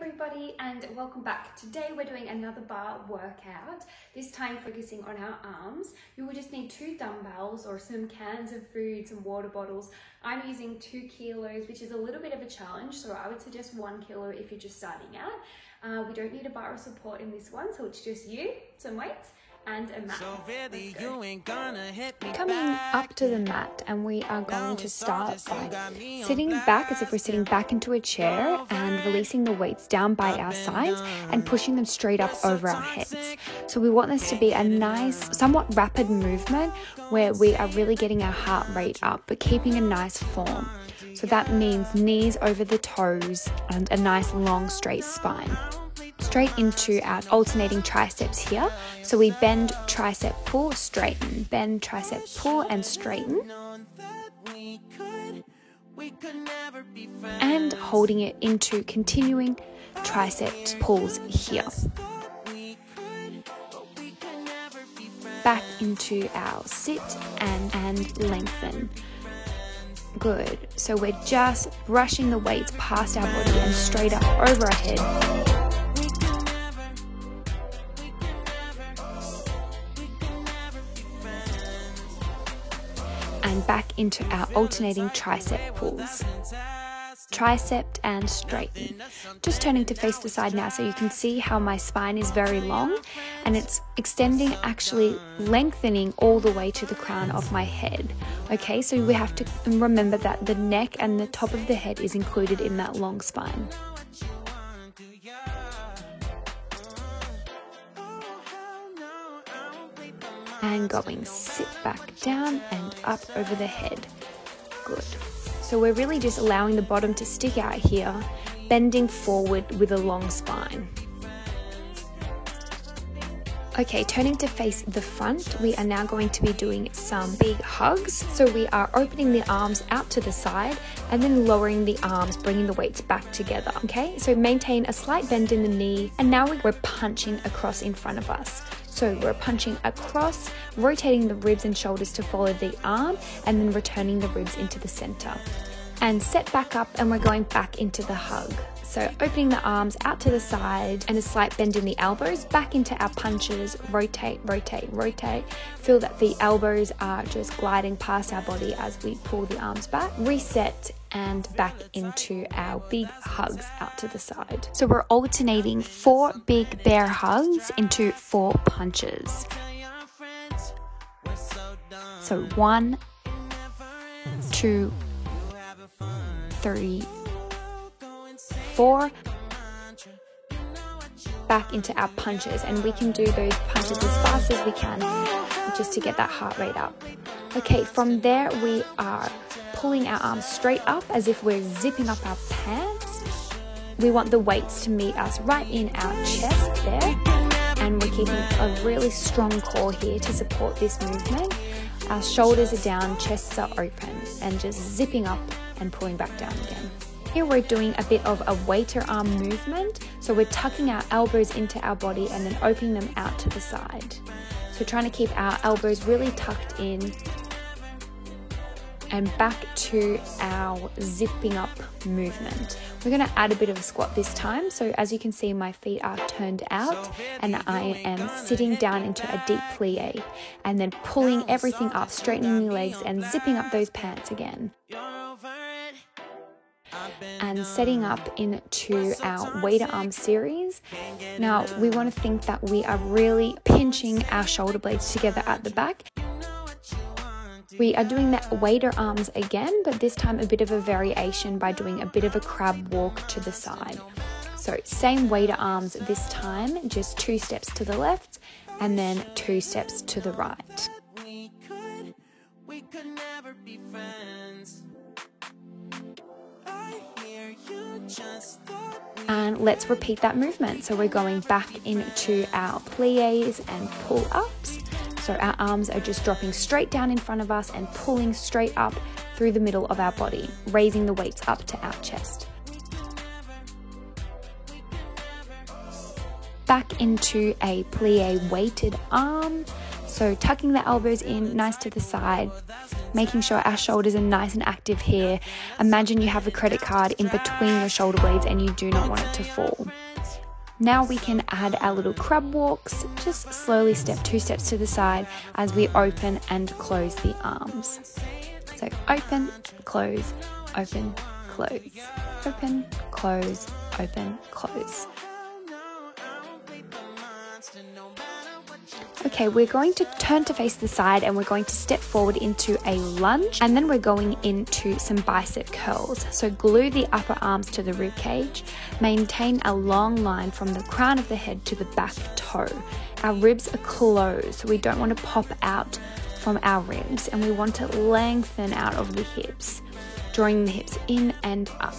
everybody and welcome back. Today we're doing another bar workout, this time focusing on our arms. You will just need 2 dumbbells or some cans of food, some water bottles. I'm using 2 kilos, which is a little bit of a challenge, so I would suggest 1 kilo if you're just starting out. We don't need a bar of support in this one, so it's just you, some weights, and a mat. So really you ain't gonna hit me Coming up to the mat, and we are going to start by sitting back as if we're sitting back into a chair and releasing the weights down by our sides and pushing them straight up over our heads. So we want this to be a nice, somewhat rapid movement where we are really getting our heart rate up but keeping a nice form. So that means knees over the toes and a nice long straight spine. Straight into our alternating triceps here. So we bend, tricep, pull, straighten, bend, tricep, pull, and straighten. And holding it into continuing tricep pulls here. Back into our sit and lengthen. Good. So we're just brushing the weights past our body and straight up over our head. And back into our alternating tricep pulls. Tricep and straighten. Just turning to face the side now so you can see how my spine is very long and it's extending, actually lengthening all the way to the crown of my head. Okay, so we have to remember that the neck and the top of the head is included in that long spine. And going, sit back down and up over the head. Good. So we're really just allowing the bottom to stick out here, bending forward with a long spine. Okay, turning to face the front, we are now going to be doing some big hugs. So we are opening the arms out to the side and then lowering the arms, bringing the weights back together. Okay, so maintain a slight bend in the knee, and now we're punching across in front of us. So we're punching across, rotating the ribs and shoulders to follow the arm, and then returning the ribs into the center. And set back up, and we're going back into the hug. So opening the arms out to the side and a slight bend in the elbows, back into our punches, rotate, rotate, rotate. Feel that the elbows are just gliding past our body as we pull the arms back. Reset and back into our big hugs out to the side. So we're alternating 4 big bear hugs into 4 punches. So 1, 2, 3, 4, back into our punches, and we can do those punches as fast as we can just to get that heart rate up. Okay, from there we are pulling our arms straight up as if we're zipping up our pants. We want the weights to meet us right in our chest there, and we're keeping a really strong core here to support this movement. Our shoulders are down, chests are open, and just zipping up and pulling back down again. Here we're doing a bit of a waiter arm movement. So we're tucking our elbows into our body and then opening them out to the side. So trying to keep our elbows really tucked in and back to our zipping up movement. We're going to add a bit of a squat this time. So as you can see, my feet are turned out and I am sitting down into a deep plie and then pulling everything up, straightening the legs and zipping up those pants again. And setting up into our waiter arm series. Now we want to think that we are really pinching our shoulder blades together at the back. We are doing the waiter arms again, but this time a bit of a variation by doing a bit of a crab walk to the side. So same waiter arms this time, just 2 steps to the left and then 2 steps to the right. We could never be friends. And let's repeat that movement. So we're going back into our plies and pull-ups. So our arms are just dropping straight down in front of us and pulling straight up through the middle of our body, raising the weights up to our chest. Back into a plie weighted arm. So tucking the elbows in, nice to the side, making sure our shoulders are nice and active active here. Imagine you have a credit card in between your shoulder blades and you do not want it to fall. Now we can add our little crab walks, just slowly step 2 steps to the side as we open and close the arms. So open, close, open, close, open, close, open, close. Okay, we're going to turn to face the side and we're going to step forward into a lunge, and then we're going into some bicep curls. So glue the upper arms to the rib cage, maintain a long line from the crown of the head to the back toe. Our ribs are closed, so we don't want to pop out from our ribs, and we want to lengthen out of the hips, drawing the hips in and up.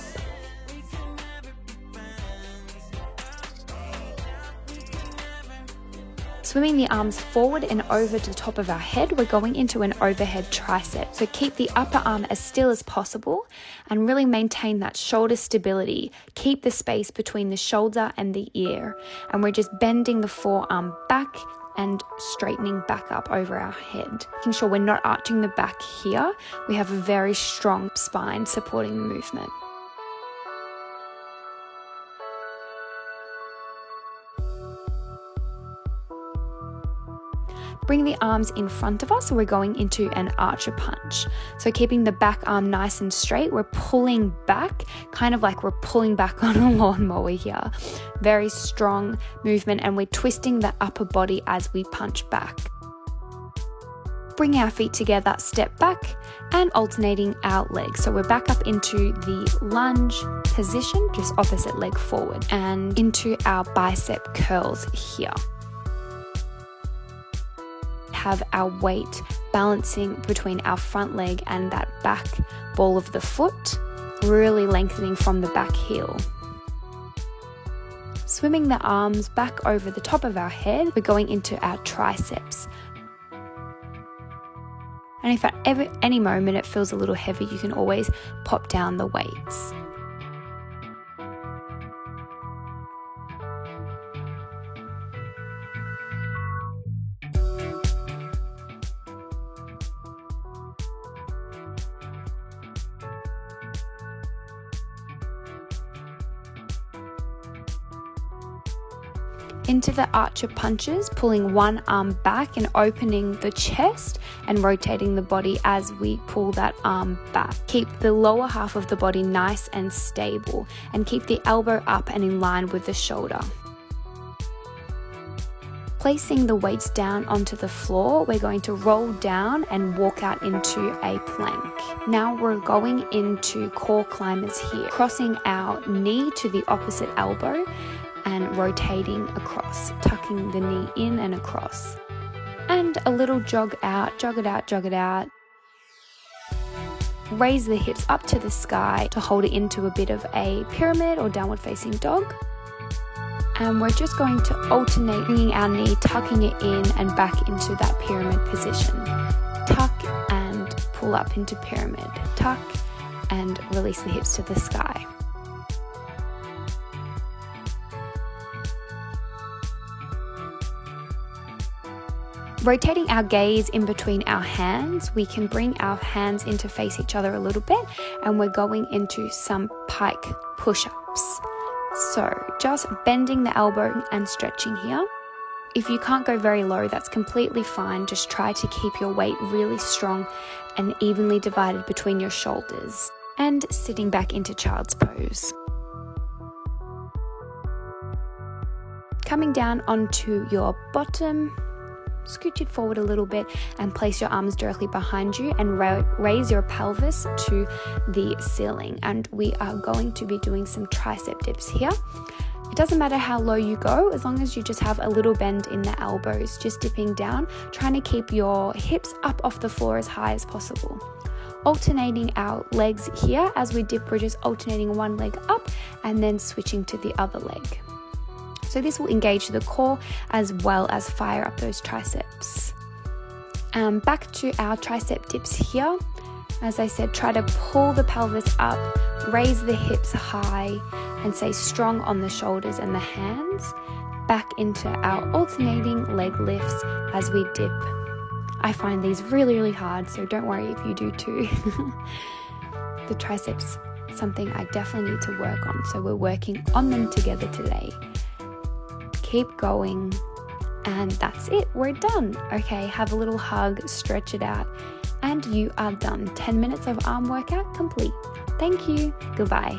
Swimming the arms forward and over to the top of our head, we're going into an overhead tricep. So keep the upper arm as still as possible and really maintain that shoulder stability. Keep the space between the shoulder and the ear. And we're just bending the forearm back and straightening back up over our head. Making sure we're not arching the back here. We have a very strong spine supporting the movement. Bring the arms in front of us, so we're going into an archer punch. So keeping the back arm nice and straight, we're pulling back, kind of like we're pulling back on a lawnmower here. Very strong movement, and we're twisting the upper body as we punch back. Bring our feet together, step back, and alternating our legs. So we're back up into the lunge position, just opposite leg forward, and into our bicep curls here. Have our weight balancing between our front leg and that back ball of the foot, really lengthening from the back heel. Swimming the arms back over the top of our head, we're going into our triceps. And if at any moment it feels a little heavy, you can always pop down the weights. Into the archer punches, pulling one arm back and opening the chest and rotating the body as we pull that arm back. Keep the lower half of the body nice and stable, and keep the elbow up and in line with the shoulder. Placing the weights down onto the floor, we're going to roll down and walk out into a plank. Now we're going into core climbers here, crossing our knee to the opposite elbow and rotating across, tucking the knee in and across. And a little jog out, jog it out, jog it out. Raise the hips up to the sky to hold it into a bit of a pyramid or downward facing dog. And we're just going to alternate bringing our knee, tucking it in and back into that pyramid position. Tuck and pull up into pyramid. Tuck and release the hips to the sky. Rotating our gaze in between our hands, we can bring our hands in to face each other a little bit, and we're going into some pike push-ups. So just bending the elbow and stretching here. If you can't go very low, that's completely fine. Just try to keep your weight really strong and evenly divided between your shoulders. And sitting back into child's pose. Coming down onto your bottom, scooch it forward a little bit and place your arms directly behind you and raise your pelvis to the ceiling. And we are going to be doing some tricep dips here. It doesn't matter how low you go, as long as you just have a little bend in the elbows, just dipping down, trying to keep your hips up off the floor as high as possible. Alternating our legs here as we dip, we're just alternating one leg up and then switching to the other leg. So this will engage the core as well as fire up those triceps. Back to our tricep dips here. As I said, try to pull the pelvis up, raise the hips high, and stay strong on the shoulders and the hands. Back into our alternating leg lifts as we dip. I find these really, really hard, so don't worry if you do too. the triceps, something I definitely need to work on. So we're working on them together today. Keep going. And that's it. We're done. Okay, have a little hug, stretch it out, and you are done. 10 minutes of arm workout complete. Thank you. Goodbye.